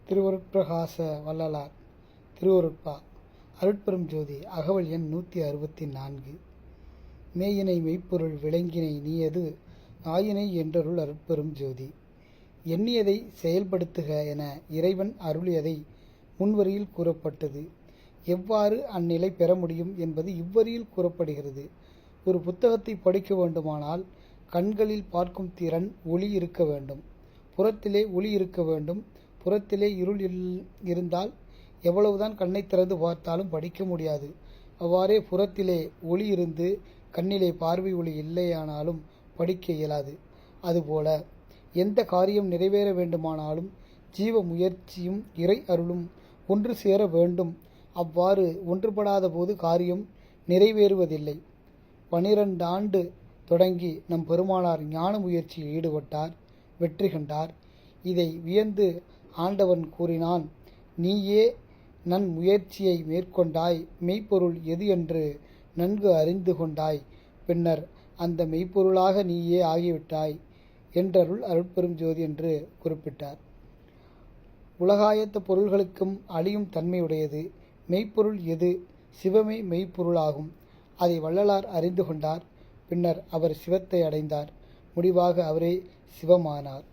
திருவருட்பிரகாச வள்ளலார் திருவருட்பா அருட்பெரும் ஜோதி அகவல் எண் 164. மேயினை மெய்ப்பொருள் விளங்கினை நீயது ஆயினை என்றருள் அருட்பெரும் ஜோதி. எண்ணியதை செயல்படுத்துக என இறைவன் அருளியதை முன்வரியில் கூறப்பட்டது. எவ்வாறு அந்நிலை பெற முடியும் என்பது இவ்வரியில் கூறப்படுகிறது. ஒரு புத்தகத்தை படிக்க வேண்டுமானால் கண்களில் பார்க்கும் திறன் ஒளி இருக்க வேண்டும். புறத்திலே ஒளி இருக்க வேண்டும். புறத்திலே இருள் இருந்தால் எவ்வளவுதான் கண்ணை திறந்து பார்த்தாலும் படிக்க முடியாது. அவ்வாறே புறத்திலே ஒளி இருந்து கண்ணிலே பார்வை ஒளி இல்லையானாலும் படிக்க இயலாது. அதுபோல எந்த காரியம் நிறைவேற வேண்டுமானாலும் ஜீவ முயற்சியும் இறை அருளும் ஒன்று சேர வேண்டும். அவ்வாறு ஒன்றுபடாத போது காரியம் நிறைவேறுவதில்லை. 12 ஆண்டு தொடங்கி நம் பெருமானார் ஞான முயற்சியில் ஈடுபட்டார், வெற்றி கண்டார். இதை வியந்து ஆண்டவன் கூறினான், நீயே நன் முயற்சியை மேற்கொண்டாய், மெய்ப்பொருள் எது என்று நன்கு அறிந்து கொண்டாய், பின்னர் அந்த மெய்ப்பொருளாக நீயே ஆகிவிட்டாய் என்றருள் அருட்பெரும் ஜோதி என்று குறிப்பிட்டார். உலகாயத்த பொருள்களுக்கும் அழியும் தன்மையுடையது. மெய்ப்பொருள் எது? சிவமே மெய்ப்பொருளாகும். அதை வள்ளலார் அறிந்து கொண்டார். பின்னர் அவர் சிவத்தை அடைந்தார். முடிவாக அவரே சிவமானார்.